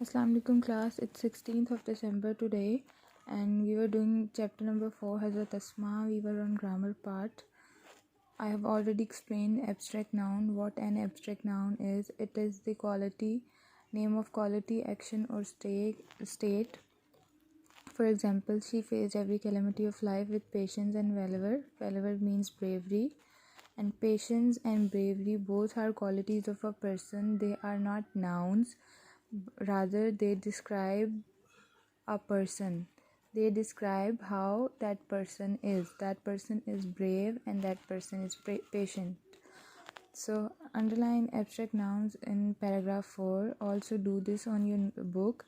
Assalamu alaikum class, it's 16th of December today and we were doing chapter number 4 Hazrat Asma. We were on grammar part. I have already explained abstract noun. What an abstract noun is. It is the quality, name of quality, action or state. For example, she faced every calamity of life with patience and valor. Valor means bravery, and patience and bravery both are qualities of a person. They are not nouns, rather they describe a person. They describe how that person is. That person is brave and that person is patient. So underline abstract nouns in paragraph 4. Also do this on your book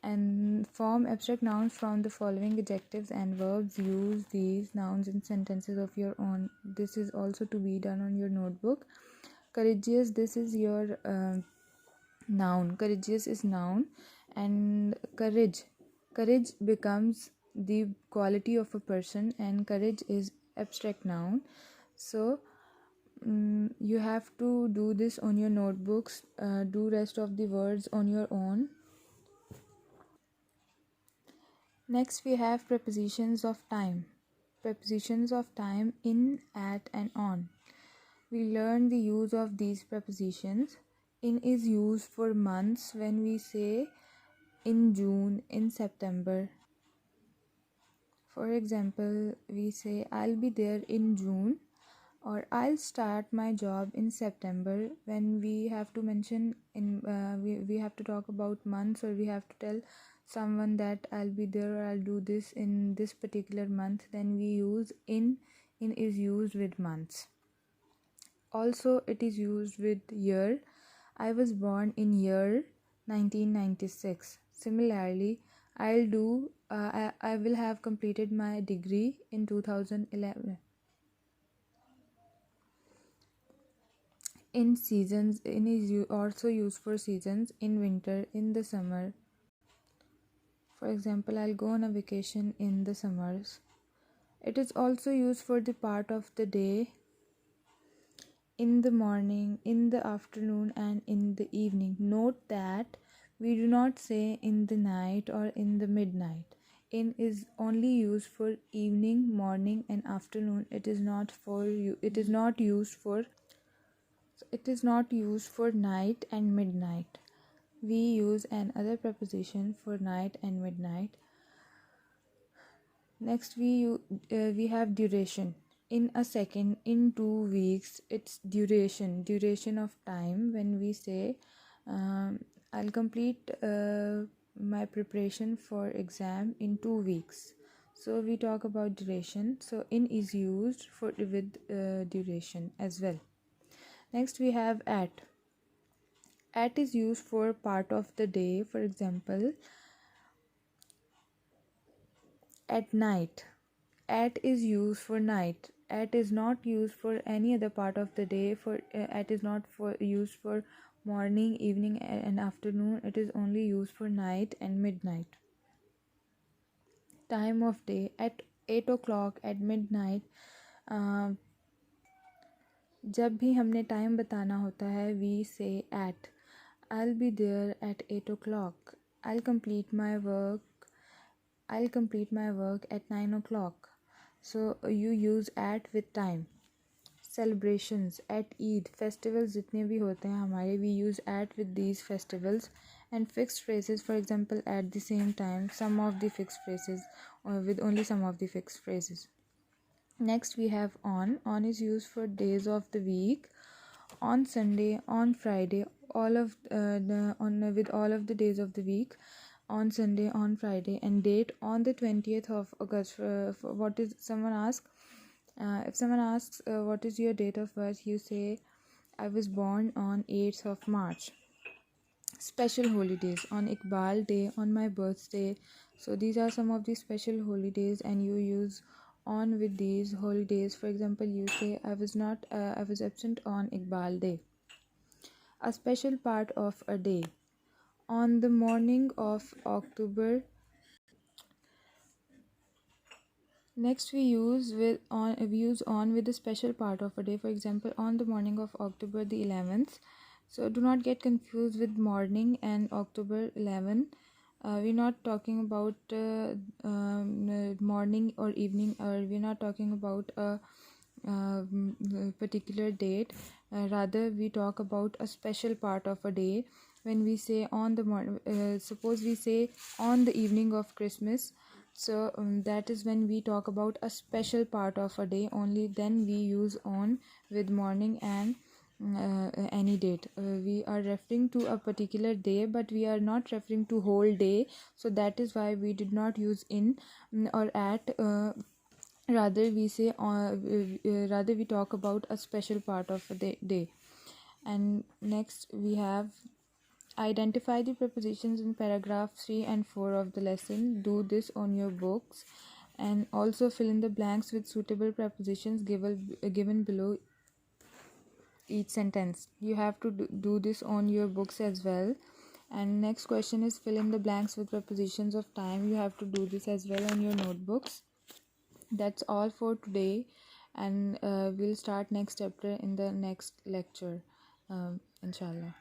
and form abstract nouns from the following adjectives and verbs. Use these nouns in sentences of your own. This is also to be done on your notebook. Courageous, this is your noun. Courageous is noun, and courage becomes the quality of a person, and courage is abstract noun. So you have to do this on your notebooks. Do rest of the words on your own. Next we have prepositions of time. Prepositions of time: in, at and on. We learn the use of these prepositions. In is used for months when we say in June, in September. For example, we say I'll be there in June, or I'll start my job in September. When we have to mention we have to talk about months, or we have to tell someone that I'll be there or I'll do this in this particular month, then we use in. In is used with months. Also, it is used with year. I was born in year 1996. Similarly, I will have completed my degree in 2011. In seasons, in is also used for seasons: in winter, in the summer. For example, I'll go on a vacation in the summers. It is also used for the part of the day: in the morning, in the afternoon and in the evening. Note that we do not say in the night or in the midnight. In is only used for evening, morning and afternoon. It is not used for night and midnight. We use another preposition for night and midnight. Next we have duration. In a second, in 2 weeks. It's duration of time. When we say I'll complete my preparation for exam in 2 weeks, so we talk about duration. So in is used for with duration as well. Next we have at. At is used for part of the day. For example, at night. At is used for night. At is not used for any other part of the day. At is not used for morning, evening and afternoon. It is only used for night and midnight. Time of day: at 8 o'clock, at midnight. जब भी हमने time बताना होता है, we say at. I'll be there at 8 o'clock. I'll complete my work at 9 o'clock. So you use at with time. Celebrations: at Eid. Festivals जितने भी होते हैं हमारे, we use at with these festivals. And fixed phrases, for example, at the same time, some of the fixed phrases, or with only some of the fixed phrases. Next we have on. On is used for days of the week: on Sunday, on Friday, with all of the days of the week: on Sunday, on Friday. And date: on the 20th of August. What is someone asks? If someone asks what is your date of birth, you say I was born on 8th of March. Special holidays: on Iqbal Day, on my birthday. So these are some of the special holidays, and you use on with these holidays. For example, you say I was absent on Iqbal Day. A special part of a day: on the morning of October. Next we use on with a special part of a day. For example, on the morning of October the 11th, So do not get confused with morning and October 11. We're not talking about morning or evening, or we're not talking about a particular date. Rather, we talk about a special part of a day. When we say on the morning, suppose we say on the evening of Christmas, so that is when we talk about a special part of a day. Only then we use on with morning and any date. We are referring to a particular day, but we are not referring to whole day, so that is why we did not use in or at. Rather we say rather we talk about a special part of a day. And next we have identify the prepositions in paragraph 3 and 4 of the lesson. Do this on your books, and also fill in the blanks with suitable prepositions given below each sentence. You have to do this on your books as well. And next question is fill in the blanks with prepositions of time. You have to do this as well on your notebooks. That's all for today, and we'll start next chapter in the next lecture, inshallah.